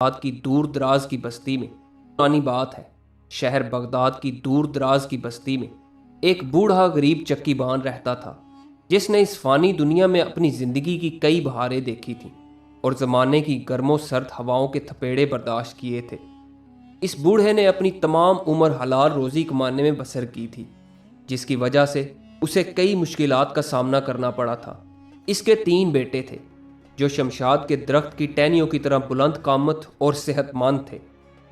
Baghdad की दूर दराज की बस्ती में पुरानी बात है। शहर बगदाद की दूर दराज की बस्ती में एक बूढ़ा गरीब चक्कीबान रहता था, जिसने इस फानी दुनिया में अपनी जिंदगी की कई बहारें देखी थीं और ज़माने की गर्मों सर्द हवाओं के थपेड़े बर्दाश्त किए थे। इस बूढ़े ने अपनी तमाम उम्र हलाल रोज़ी कमाने में बसर की थी, जिसकी वजह से उसे कई मुश्किलात का सामना करना पड़ा था। इसके 3 बेटे थे, जो शमशाद के दरख्त की टहनियों की तरह बुलंद कामत और सेहतमंद थे।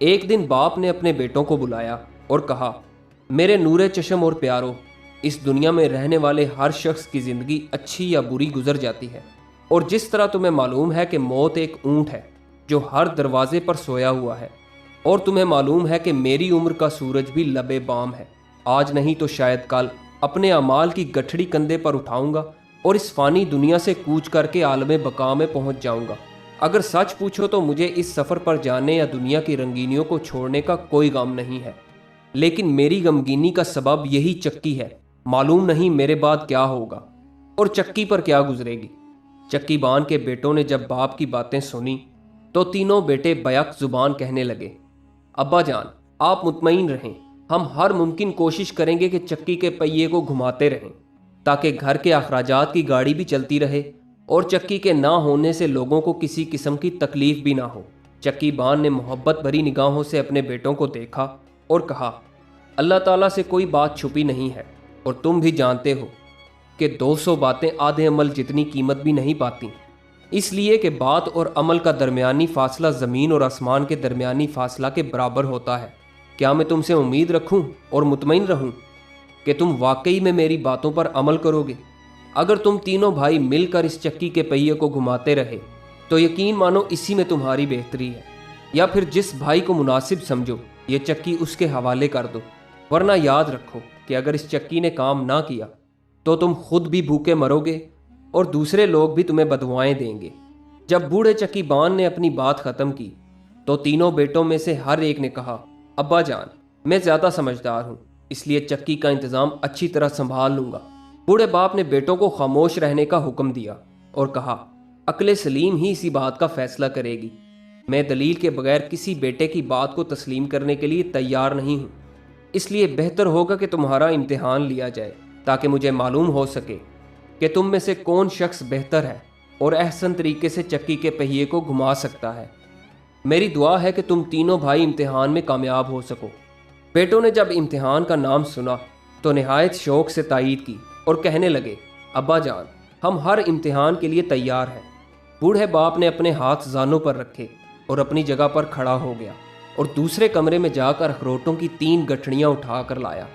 एक दिन बाप ने अपने बेटों को बुलाया और कहा, मेरे नूरे चश्म और प्यारो, इस दुनिया में रहने वाले हर शख्स की ज़िंदगी अच्छी या बुरी गुजर जाती है, और जिस तरह तुम्हें मालूम है कि मौत एक ऊँट है जो हर दरवाजे पर सोया हुआ है, और तुम्हें मालूम है कि मेरी उम्र का सूरज भी लबे बाम है। आज नहीं तो शायद कल अपने अमाल की गठड़ी कंधे पर उठाऊंगा और इस फानी दुनिया से कूच करके आलमे बका में पहुंच जाऊंगा। अगर सच पूछो तो मुझे इस सफ़र पर जाने या दुनिया की रंगीनियों को छोड़ने का कोई गम नहीं है, लेकिन मेरी गमगीनी का सबब यही चक्की है। मालूम नहीं मेरे बाद क्या होगा और चक्की पर क्या गुजरेगी। चक्कीबान के बेटों ने जब बाप की बातें सुनी तो तीनों बेटे बैक जुबान कहने लगे, अब्बा जान, आप मुतमईन रहें, हम हर मुमकिन कोशिश करेंगे कि चक्की के पहिए को घुमाते रहें, ताकि घर के अखराजात की गाड़ी भी चलती रहे और चक्की के ना होने से लोगों को किसी किस्म की तकलीफ भी ना हो। चक्कीबान ने मोहब्बत भरी निगाहों से अपने बेटों को देखा और कहा, अल्लाह ताला से कोई बात छुपी नहीं है, और तुम भी जानते हो कि 200 बातें आधे अमल जितनी कीमत भी नहीं पाती, इसलिए कि बात और अमल का दरमियानी फासला ज़मीन और आसमान के दरमियानी फासला के बराबर होता है। क्या मैं तुमसे उम्मीद रखूं और मुतमईन रहूं कि तुम वाकई में मेरी बातों पर अमल करोगे? अगर तुम तीनों भाई मिलकर इस चक्की के पहिए को घुमाते रहे तो यकीन मानो इसी में तुम्हारी बेहतरी है, या फिर जिस भाई को मुनासिब समझो ये चक्की उसके हवाले कर दो, वरना याद रखो कि अगर इस चक्की ने काम ना किया तो तुम खुद भी भूखे मरोगे और दूसरे लोग भी तुम्हें बदुआएं देंगे। जब बूढ़े चक्कीबान ने अपनी बात ख़त्म की तो तीनों बेटों में से हर एक ने कहा, अब्बा जान, मैं ज़्यादा समझदार हूँ, इसलिए चक्की का इंतज़ाम अच्छी तरह संभाल लूँगा। बूढ़े बाप ने बेटों को खामोश रहने का हुक्म दिया और कहा, अक्ल सलीम ही इसी बात का फैसला करेगी। मैं दलील के बगैर किसी बेटे की बात को तस्लीम करने के लिए तैयार नहीं हूँ, इसलिए बेहतर होगा कि तुम्हारा इम्तिहान लिया जाए, ताकि मुझे मालूम हो सके कि तुम में से कौन शख्स बेहतर है और अहसन तरीके से चक्की के पहिए को घुमा सकता है। मेरी दुआ है कि तुम तीनों भाई इम्तिहान में कामयाब हो सको। बेटों ने जब इम्तिहान का नाम सुना तो निहायत शौक से तायीद की और कहने लगे, अब्बा जान, हम हर इम्तिहान के लिए तैयार हैं। बूढ़े बाप ने अपने हाथ जानों पर रखे और अपनी जगह पर खड़ा हो गया और दूसरे कमरे में जाकर अखरोटों की 3 गठड़ियाँ उठा कर लाया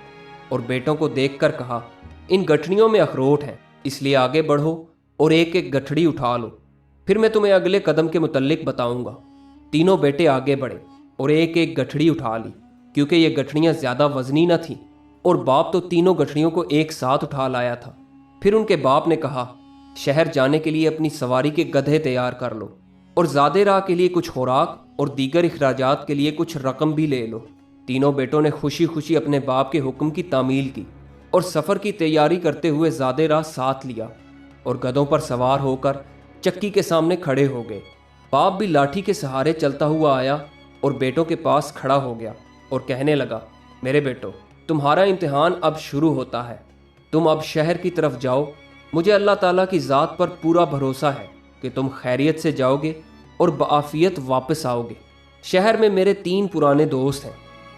और बेटों को देखकर कहा, इन गठड़ियों में अखरोट हैं, इसलिए आगे बढ़ो और एक एक गठड़ी उठा लो, फिर मैं तुम्हें अगले कदम के मुतल्लिक बताऊंगा। तीनों बेटे आगे बढ़े और एक एक गठड़ी उठा ली, क्योंकि ये गठड़ियाँ ज़्यादा वजनी न थीं और बाप तो तीनों गठड़ियों को एक साथ उठा लाया था। फिर उनके बाप ने कहा, शहर जाने के लिए अपनी सवारी के गधे तैयार कर लो और ज़्यादा राह के लिए कुछ खुराक और दीगर अखराजात के लिए कुछ रकम भी ले लो। तीनों बेटों ने खुशी खुशी अपने बाप के हुक्म की तामील की और सफ़र की तैयारी करते हुए ज़्यादा राह साथ लिया और गधों पर सवार होकर चक्की के सामने खड़े हो गए। बाप भी लाठी के सहारे चलता हुआ आया और बेटों के पास खड़ा हो गया और कहने लगा, मेरे बेटो, तुम्हारा इम्तिहान अब शुरू होता है। तुम अब शहर की तरफ जाओ। मुझे अल्लाह ताला की ज़ात पर पूरा भरोसा है कि तुम खैरियत से जाओगे और बआफियत वापस आओगे। शहर में मेरे 3 पुराने दोस्त हैं,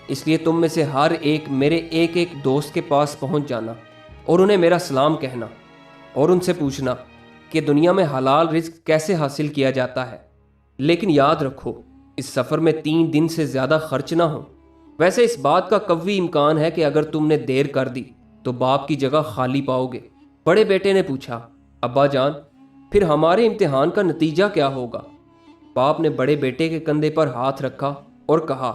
इसलिए तुम में से हर एक मेरे एक एक दोस्त के पास पहुंच जाना और उन्हें मेरा सलाम कहना और उनसे पूछना कि दुनिया में हलाल रिज़्क कैसे हासिल किया जाता है। लेकिन याद रखो, इस सफ़र में 3 दिन से ज़्यादा खर्च ना हो। वैसे इस बात का कवी इम्कान है कि अगर तुमने देर कर दी तो बाप की जगह खाली पाओगे। बड़े बेटे ने पूछा, अब्बा जान, फिर हमारे इम्तिहान का नतीजा क्या होगा? बाप ने बड़े बेटे के कंधे पर हाथ रखा और कहा,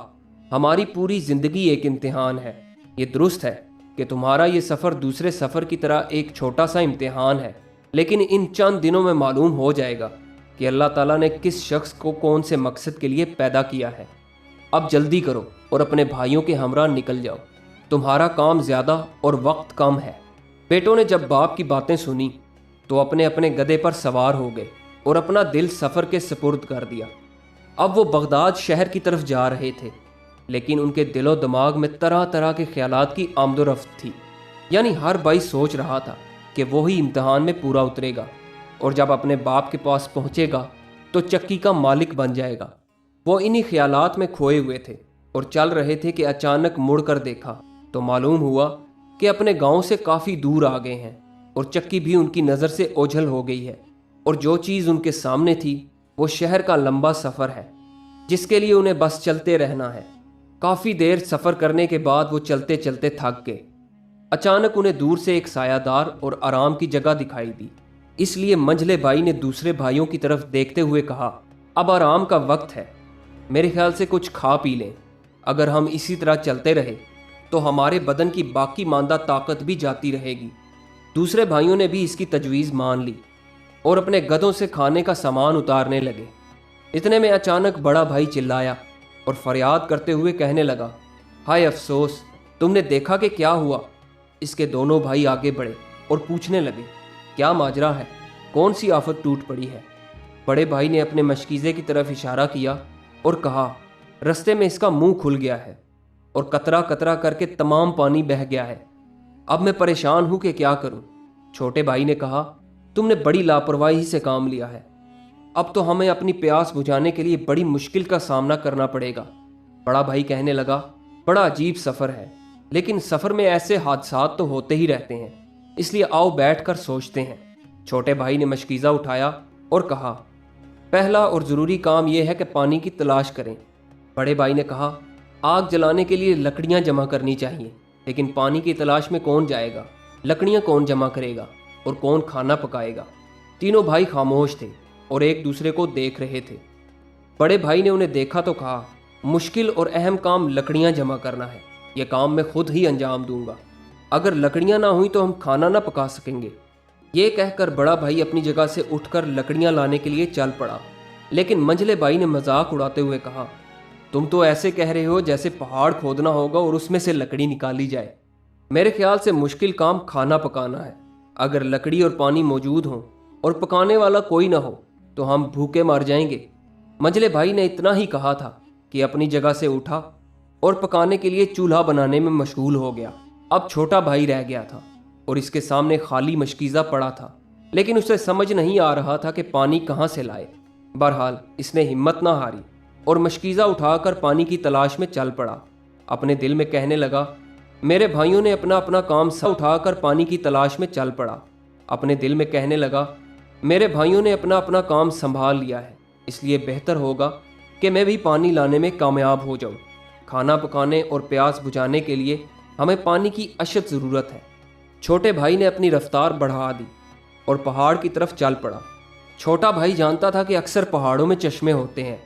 हमारी पूरी ज़िंदगी एक इम्तिहान है। ये दुरुस्त है कि तुम्हारा ये सफ़र दूसरे सफ़र की तरह एक छोटा सा इम्तिहान है, लेकिन इन चंद दिनों में मालूम हो जाएगा कि अल्लाह ताला ने किस शख्स को कौन से मकसद के लिए पैदा किया है। अब जल्दी करो और अपने भाइयों के हमरा निकल जाओ, तुम्हारा काम ज़्यादा और वक्त कम है। बेटों ने जब बाप की बातें सुनी तो अपने अपने गधे पर सवार हो गए और अपना दिल सफ़र के सपुर्द कर दिया। अब वो बगदाद शहर की तरफ जा रहे थे, लेकिन उनके दिलो दिमाग में तरह तरह के ख्यालात की आमदोरफ्त थी। यानी हर भाई सोच रहा था कि वो ही इम्तहान में पूरा उतरेगा और जब अपने बाप के पास पहुंचेगा तो चक्की का मालिक बन जाएगा। वो इन्हीं ख्यालात में खोए हुए थे और चल रहे थे कि अचानक मुड़कर देखा तो मालूम हुआ कि अपने गांव से काफ़ी दूर आ गए हैं और चक्की भी उनकी नज़र से ओझल हो गई है और जो चीज़ उनके सामने थी वो शहर का लंबा सफ़र है जिसके लिए उन्हें बस चलते रहना है। काफ़ी देर सफ़र करने के बाद वो चलते चलते थक गए। अचानक उन्हें दूर से एक सायादार और आराम की जगह दिखाई दी, इसलिए मंझले भाई ने दूसरे भाइयों की तरफ देखते हुए कहा, अब आराम का वक्त है, मेरे ख्याल से कुछ खा पी लें। अगर हम इसी तरह चलते रहे तो हमारे बदन की बाकी मांदा ताकत भी जाती रहेगी। दूसरे भाइयों ने भी इसकी तजवीज़ मान ली और अपने गधों से खाने का सामान उतारने लगे। इतने में अचानक बड़ा भाई चिल्लाया और फरियाद करते हुए कहने लगा, हाय अफसोस, तुमने देखा कि क्या हुआ। इसके दोनों भाई आगे बढ़े और पूछने लगे, क्या माजरा है, कौन सी आफत टूट पड़ी है। बड़े भाई ने अपने मशकीज़े की तरफ इशारा किया और कहा, रस्ते में इसका मुंह खुल गया है और कतरा कतरा करके तमाम पानी बह गया है। अब मैं परेशान हूं कि क्या करूं। छोटे भाई ने कहा, तुमने बड़ी लापरवाही से काम लिया है, अब तो हमें अपनी प्यास बुझाने के लिए बड़ी मुश्किल का सामना करना पड़ेगा। बड़ा भाई कहने लगा, बड़ा अजीब सफ़र है, लेकिन सफ़र में ऐसे हादसात तो होते ही रहते हैं, इसलिए आओ बैठकर सोचते हैं। छोटे भाई ने मशकीज़ा उठाया और कहा, पहला और ज़रूरी काम यह है कि पानी की तलाश करें। बड़े भाई ने कहा, आग जलाने के लिए लकड़ियां जमा करनी चाहिए, लेकिन पानी की तलाश में कौन जाएगा, लकड़ियां कौन जमा करेगा और कौन खाना पकाएगा। तीनों भाई खामोश थे और एक दूसरे को देख रहे थे। बड़े भाई ने उन्हें देखा तो कहा, मुश्किल और अहम काम लकड़ियां जमा करना है, यह काम मैं खुद ही अंजाम दूंगा। अगर लकड़ियां ना हुई तो हम खाना ना पका सकेंगे। ये कहकर बड़ा भाई अपनी जगह से उठकर लकड़ियां लाने के लिए चल पड़ा, लेकिन मंझले भाई ने मजाक उड़ाते हुए कहा, तुम तो ऐसे कह रहे हो जैसे पहाड़ खोदना होगा और उसमें से लकड़ी निकाली जाए। मेरे ख्याल से मुश्किल काम खाना पकाना है। अगर लकड़ी और पानी मौजूद हो और पकाने वाला कोई ना हो तो हम भूखे मर जाएंगे। मंझले भाई ने इतना ही कहा था कि अपनी जगह से उठा और पकाने के लिए चूल्हा बनाने में मशगूल हो गया। अब छोटा भाई रह गया था और इसके सामने खाली मशकीज़ा पड़ा था, लेकिन उसे समझ नहीं आ रहा था कि पानी कहाँ से लाए। बहरहाल इसने हिम्मत ना हारी और मशकीज़ा उठाकर पानी की तलाश में चल पड़ा। अपने दिल में कहने लगा, मेरे भाइयों ने अपना अपना काम सब उठाकर पानी की तलाश में चल पड़ा। अपने दिल में कहने लगा, मेरे भाइयों ने अपना अपना काम संभाल लिया है, इसलिए बेहतर होगा कि मैं भी पानी लाने में कामयाब हो जाऊं। खाना पकाने और प्यास बुझाने के लिए हमें पानी की अशद ज़रूरत है। छोटे भाई ने अपनी रफ्तार बढ़ा दी और पहाड़ की तरफ चल पड़ा। छोटा भाई जानता था कि अक्सर पहाड़ों में चश्मे होते हैं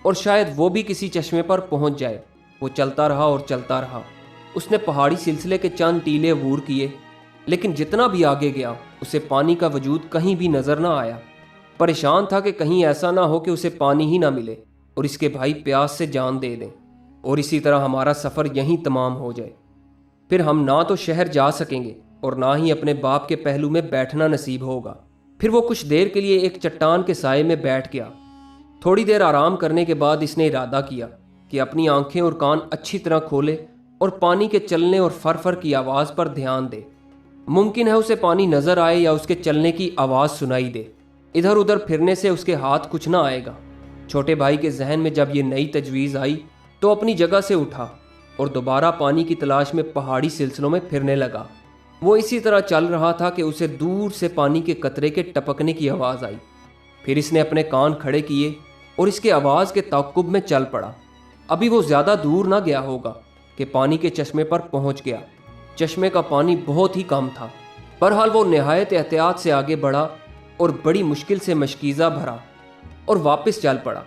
और शायद वो भी किसी चश्मे पर पहुंच जाए। वो चलता रहा और चलता रहा। उसने पहाड़ी सिलसिले के चंद टीले अबूर किए, लेकिन जितना भी आगे गया उसे पानी का वजूद कहीं भी नजर ना आया। परेशान था कि कहीं ऐसा ना हो कि उसे पानी ही ना मिले और इसके भाई प्यास से जान दे दें और इसी तरह हमारा सफ़र यहीं तमाम हो जाए। फिर हम ना तो शहर जा सकेंगे और ना ही अपने बाप के पहलू में बैठना नसीब होगा। फिर वो कुछ देर के लिए एक चट्टान के साए में बैठ गया। थोड़ी देर आराम करने के बाद इसने इरादा किया कि अपनी आंखें और कान अच्छी तरह खोले और पानी के चलने और फर की आवाज़ पर ध्यान दे। मुमकिन है उसे पानी नज़र आए या उसके चलने की आवाज़ सुनाई दे। इधर उधर फिरने से उसके हाथ कुछ ना आएगा। छोटे भाई के जहन में जब ये नई तजवीज़ आई तो अपनी जगह से उठा और दोबारा पानी की तलाश में पहाड़ी सिलसिलों में फिरने लगा। वो इसी तरह चल रहा था कि उसे दूर से पानी के कतरे के टपकने की आवाज़ आई। फिर इसने अपने कान खड़े किए और इसके आवाज़ के ताक़ुब में चल पड़ा। अभी वो ज़्यादा दूर ना गया होगा कि पानी के चश्मे पर पहुंच गया। चश्मे का पानी बहुत ही कम था। बहरहाल वो निहायत एहतियात से आगे बढ़ा और बड़ी मुश्किल से मशकीज़ा भरा और वापस चल पड़ा।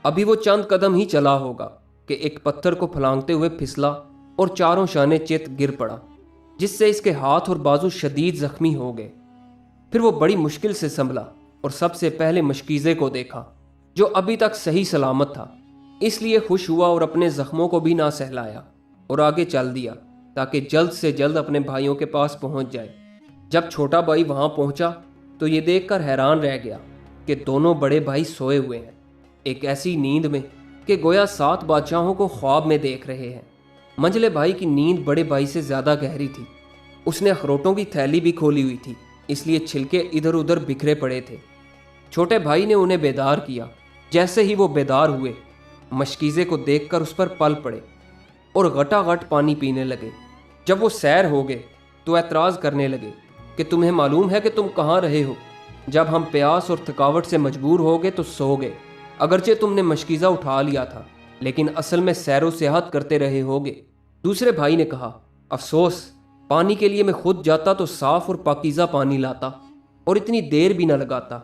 अभी वो चंद कदम ही चला होगा कि एक पत्थर को फलांगते हुए फिसला और चारों शाने चित गिर पड़ा, जिससे इसके हाथ और बाजू शदीद जख्मी हो गए। फिर वो बड़ी मुश्किल से संभला और सबसे पहले मशकीज़े को देखा, जो अभी तक सही सलामत था। इसलिए खुश हुआ और अपने जख्मों को भी ना सहलाया और आगे चल दिया ताकि जल्द से जल्द अपने भाइयों के पास पहुंच जाए। जब छोटा भाई वहां पहुंचा तो ये देखकर हैरान रह गया कि दोनों बड़े भाई सोए हुए हैं। एक ऐसी नींद में कि गोया 7 बादशाहों को ख्वाब में देख रहे हैं। मंझले भाई की नींद बड़े भाई से ज़्यादा गहरी थी। उसने अखरोटों की थैली भी खोली हुई थी, इसलिए छिलके इधर उधर बिखरे पड़े थे। छोटे भाई ने उन्हें बेदार किया। जैसे ही वो बेदार हुए, मशकीज़े को देखकर उस पर पल पड़े और घटाघट पानी पीने लगे। जब वो सैर हो गए तो एतराज़ करने लगे कि तुम्हें मालूम है कि तुम कहाँ रहे हो? जब हम प्यास और थकावट से मजबूर हो गए तो सो गए। अगरचे तुमने मशकीज़ा उठा लिया था, लेकिन असल में सैरो सेहत करते रहे होगे। दूसरे भाई ने कहा, अफसोस, पानी के लिए मैं खुद जाता तो साफ और पाकीज़ा पानी लाता और इतनी देर भी न लगाता,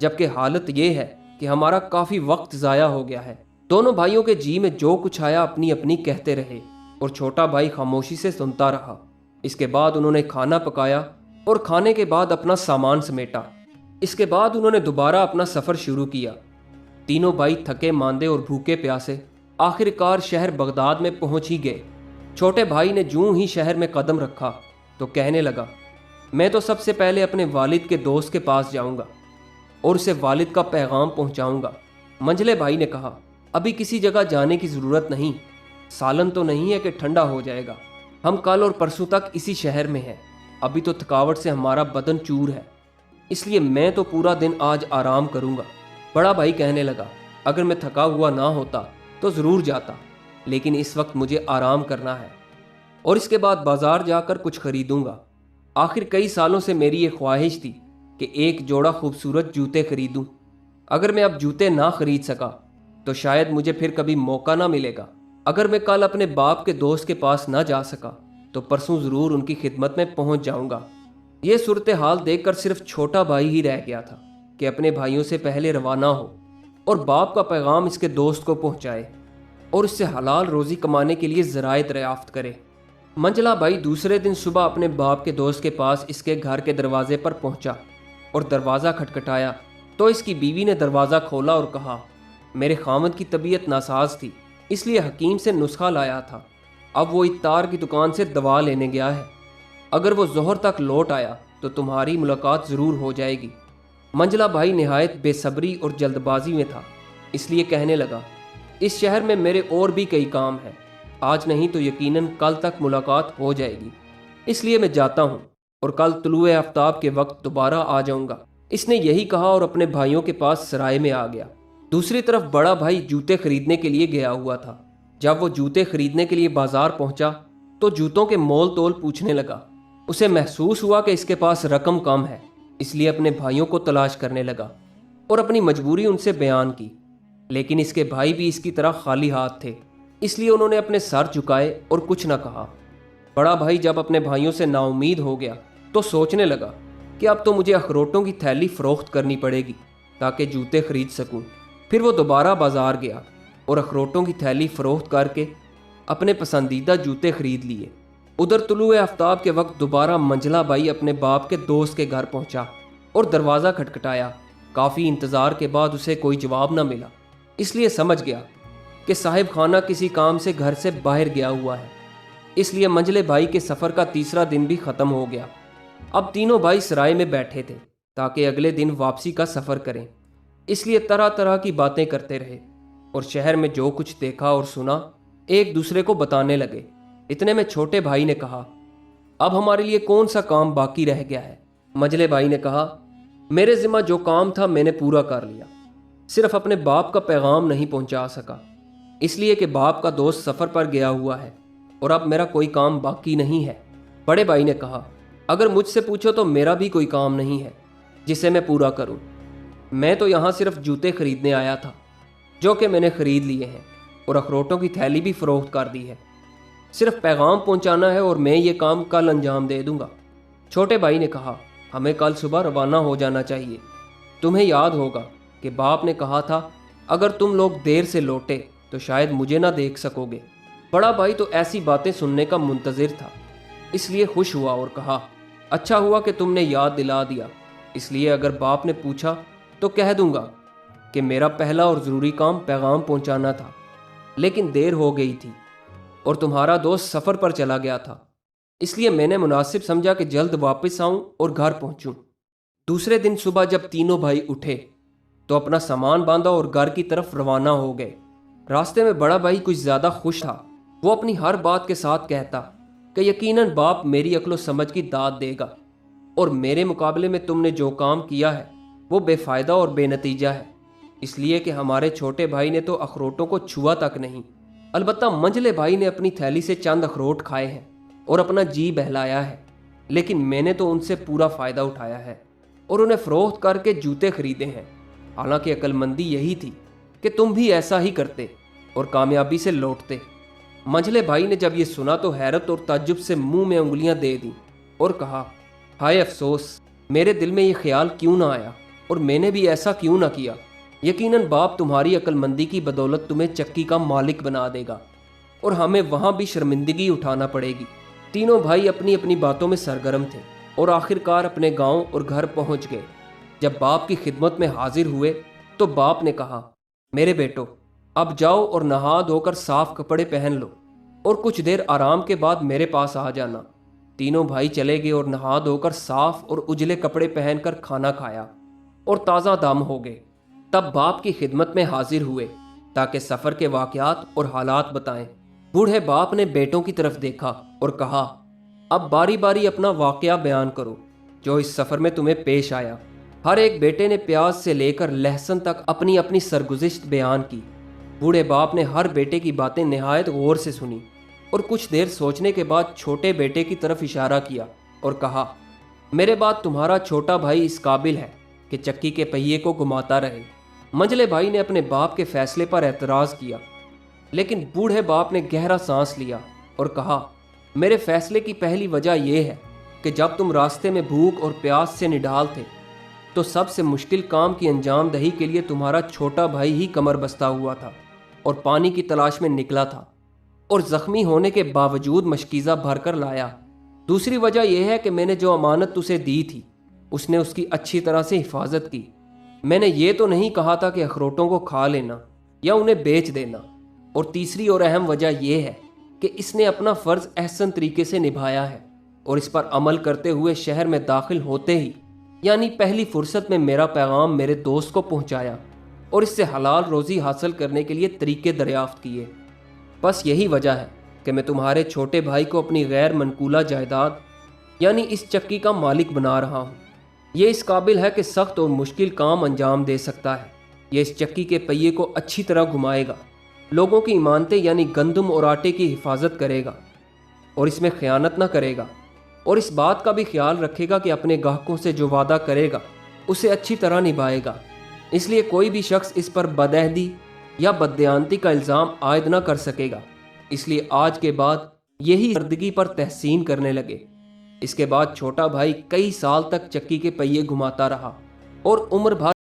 जबकि हालत ये है कि हमारा काफ़ी वक्त ज़ाया हो गया है। दोनों भाइयों के जी में जो कुछ आया अपनी अपनी कहते रहे और छोटा भाई खामोशी से सुनता रहा। इसके बाद उन्होंने खाना पकाया और खाने के बाद अपना सामान समेटा। इसके बाद उन्होंने दोबारा अपना सफ़र शुरू किया। तीनों भाई थके मांदे और भूखे प्यासे आखिरकार शहर बगदाद में पहुंच ही गए। छोटे भाई ने जूं ही शहर में कदम रखा तो कहने लगा, मैं तो सबसे पहले अपने वालिद के दोस्त के पास जाऊंगा और उसे वालिद का पैगाम पहुंचाऊंगा। मंझले भाई ने कहा, अभी किसी जगह जाने की ज़रूरत नहीं। सालन तो नहीं है कि ठंडा हो जाएगा। हम कल और परसों तक इसी शहर में हैं। अभी तो थकावट से हमारा बदन चूर है, इसलिए मैं तो पूरा दिन आज आराम करूंगा। बड़ा भाई कहने लगा, अगर मैं थका हुआ ना होता तो ज़रूर जाता, लेकिन इस वक्त मुझे आराम करना है और इसके बाद बाज़ार जाकर कुछ खरीदूंगा। आखिर कई सालों से मेरी ये ख्वाहिश थी कि एक जोड़ा खूबसूरत जूते खरीदूं। अगर मैं अब जूते ना खरीद सका तो शायद मुझे फिर कभी मौका ना मिलेगा। अगर मैं कल अपने बाप के दोस्त के पास ना जा सका तो परसों ज़रूर उनकी खिदमत में पहुंच जाऊंगा। ये सूरत हाल देखकर सिर्फ छोटा भाई ही रह गया था कि अपने भाइयों से पहले रवाना हो और बाप का पैगाम इसके दोस्त को पहुंचाए और इससे हलाल रोज़ी कमाने के लिए ज़राए दरियाफ्त करे। मंझला भाई दूसरे दिन सुबह अपने बाप के दोस्त के पास इसके घर के दरवाजे पर पहुंचा और दरवाज़ा खटखटाया तो इसकी बीवी ने दरवाज़ा खोला और कहा, मेरे खामद की तबीयत नासाज थी, इसलिए हकीम से नुस्खा लाया था। अब वो इत्तार की दुकान से दवा लेने गया है। अगर वो ज़ोहर तक लौट आया तो तुम्हारी मुलाकात ज़रूर हो जाएगी। मंझला भाई निहायत बेसब्री और जल्दबाजी में था, इसलिए कहने लगा, इस शहर में मेरे और भी कई काम हैं। आज नहीं तो यकीनन कल तक मुलाकात हो जाएगी, इसलिए मैं जाता हूँ और कल तुलुए आफ्ताब के वक्त दोबारा आ जाऊँगा। इसने यही कहा और अपने भाइयों के पास सराय में आ गया। दूसरी तरफ बड़ा भाई जूते खरीदने के लिए गया हुआ था। जब वो जूते खरीदने के लिए बाजार पहुंचा तो जूतों के मोल तोल पूछने लगा। उसे महसूस हुआ कि इसके पास रकम कम है, इसलिए अपने भाइयों को तलाश करने लगा और अपनी मजबूरी उनसे बयान की। लेकिन इसके भाई भी इसकी तरह खाली हाथ थे, इसलिए उन्होंने अपने सर झुकाए और कुछ न कहा। बड़ा भाई जब अपने भाइयों से नाउमीद हो गया तो सोचने लगा कि अब तो मुझे अखरोटों की थैली फ़रोख्त करनी पड़ेगी ताकि जूते खरीद सकूं। फिर वो दोबारा बाजार गया और अखरोटों की थैली फ़रोख्त करके अपने पसंदीदा जूते खरीद लिए। उधर तुलुए आफ्ताब के वक्त दोबारा मंझला भाई अपने बाप के दोस्त के घर पहुंचा और दरवाज़ा खटखटाया। काफ़ी इंतज़ार के बाद उसे कोई जवाब न मिला, इसलिए समझ गया कि साहिब खाना किसी काम से घर से बाहर गया हुआ है। इसलिए मंझले भाई के सफ़र का तीसरा दिन भी ख़त्म हो गया। अब तीनों भाई सराय में बैठे थे ताकि अगले दिन वापसी का सफ़र करें, इसलिए तरह तरह की बातें करते रहे और शहर में जो कुछ देखा और सुना एक दूसरे को बताने लगे। इतने में छोटे भाई ने कहा, अब हमारे लिए कौन सा काम बाकी रह गया है? मंझले भाई ने कहा, मेरे ज़िम्मा जो काम था मैंने पूरा कर लिया, सिर्फ अपने बाप का पैगाम नहीं पहुंचा सका, इसलिए कि बाप का दोस्त सफ़र पर गया हुआ है और अब मेरा कोई काम बाकी नहीं है। बड़े भाई ने कहा, अगर मुझसे पूछो तो मेरा भी कोई काम नहीं है जिसे मैं पूरा करूं। मैं तो यहाँ सिर्फ जूते खरीदने आया था, जो कि मैंने ख़रीद लिए हैं और अखरोटों की थैली भी फ़रोख्त कर दी है। सिर्फ पैगाम पहुँचाना है और मैं ये काम कल अंजाम दे दूँगा। छोटे भाई ने कहा, हमें कल सुबह रवाना हो जाना चाहिए। तुम्हें याद होगा कि बाप ने कहा था, अगर तुम लोग देर से लौटे तो शायद मुझे ना देख सकोगे। बड़ा भाई तो ऐसी बातें सुनने का मुंतज़िर था, इसलिए खुश हुआ और कहा, अच्छा हुआ कि तुमने याद दिला दिया, इसलिए अगर बाप ने पूछा तो कह दूंगा कि मेरा पहला और ज़रूरी काम पैगाम पहुंचाना था, लेकिन देर हो गई थी और तुम्हारा दोस्त सफ़र पर चला गया था, इसलिए मैंने मुनासिब समझा कि जल्द वापस आऊं और घर पहुंचूं। दूसरे दिन सुबह जब तीनों भाई उठे तो अपना सामान बांधा और घर की तरफ रवाना हो गए। रास्ते में बड़ा भाई कुछ ज्यादा खुश था। वो अपनी हर बात के साथ कहता कि यकीनन बाप मेरी अक्ल समझ की दाद देगा, और मेरे मुकाबले में तुमने जो काम किया है वो बेफायदा और बेनतीजा है, इसलिए कि हमारे छोटे भाई ने तो अखरोटों को छुआ तक नहीं। अलबत्ता मंझले भाई ने अपनी थैली से चंद अखरोट खाए हैं और अपना जी बहलाया है, लेकिन मैंने तो उनसे पूरा फायदा उठाया है और उन्हें फरोख्त करके जूते खरीदे हैं। हालांकि अक्लमंदी यही थी कि तुम भी ऐसा ही करते और कामयाबी से लौटते। मंझले भाई ने जब ये सुना तो हैरत और ताज्जुब से मुंह में उंगलियां दे दी और कहा, हाय अफसोस, मेरे दिल में ये ख्याल क्यों ना आया और मैंने भी ऐसा क्यों ना किया। यकीनन बाप तुम्हारी अक्लमंदी की बदौलत तुम्हें चक्की का मालिक बना देगा और हमें वहां भी शर्मिंदगी उठाना पड़ेगी। तीनों भाई अपनी अपनी बातों में सरगर्म थे और आखिरकार अपने गांव और घर पहुंच गए। जब बाप की खिदमत में हाजिर हुए तो बाप ने कहा, मेरे बेटो, अब जाओ और नहा धोकर साफ कपड़े पहन लो और कुछ देर आराम के बाद मेरे पास आ जाना। तीनों भाई चले गए और नहा धोकर साफ और उजले कपड़े पहनकर खाना खाया और ताज़ा दम हो गए। तब बाप की खिदमत में हाजिर हुए ताकि सफ़र के वाक़यात और हालात बताएं। बूढ़े बाप ने बेटों की तरफ देखा और कहा, अब बारी बारी अपना वाक़या बयान करो जो इस सफ़र में तुम्हें पेश आया। हर एक बेटे ने प्याज से लेकर लहसुन तक अपनी अपनी सरगुज़िश्त बयान की। बूढ़े बाप ने हर बेटे की बातें निहायत गौर से सुनी और कुछ देर सोचने के बाद छोटे बेटे की तरफ इशारा किया और कहा, मेरे बाद तुम्हारा छोटा भाई इस काबिल है कि चक्की के पहिए को घुमाता रहे। मंझले भाई ने अपने बाप के फैसले पर एतराज़ किया, लेकिन बूढ़े बाप ने गहरा सांस लिया और कहा, मेरे फैसले की पहली वजह यह है कि जब तुम रास्ते में भूख और प्यास से निढाल थे तो सबसे मुश्किल काम की अंजाम दही के लिए तुम्हारा छोटा भाई ही कमर बस्ता हुआ था और पानी की तलाश में निकला था और जख्मी होने के बावजूद मशकीज़ा भरकर लाया। दूसरी वजह यह है कि मैंने जो अमानत उसे दी थी उसने उसकी अच्छी तरह से हिफाजत की। मैंने ये तो नहीं कहा था कि अखरोटों को खा लेना या उन्हें बेच देना। और तीसरी और अहम वजह यह है कि इसने अपना फ़र्ज़ अहसन तरीके से निभाया है और इस पर अमल करते हुए शहर में दाखिल होते ही यानी पहली फुर्सत में मेरा पैगाम मेरे दोस्त को पहुंचाया और इससे हलाल रोज़ी हासिल करने के लिए तरीके दरियाफ्त किए। बस यही वजह है कि मैं तुम्हारे छोटे भाई को अपनी गैर मनकूला जायदाद यानी इस चक्की का मालिक बना रहा हूँ। ये इस काबिल है कि सख्त और मुश्किल काम अंजाम दे सकता है। ये इस चक्की के पहिए को अच्छी तरह घुमाएगा, लोगों की इमानतें यानी गंदम और आटे की हिफाजत करेगा और इसमें खयानत न करेगा, और इस बात का भी ख्याल रखेगा कि अपने गाहकों से जो वादा करेगा उसे अच्छी तरह निभाएगा। इसलिए कोई भी शख्स इस पर बदअहदी या बददियानती का इल्ज़ाम आयद न कर सकेगा। इसलिए आज के बाद यही मर्दगी पर तहसीन करने लगे। इसके बाद छोटा भाई कई साल तक चक्की के पहिए घुमाता रहा और उम्र भर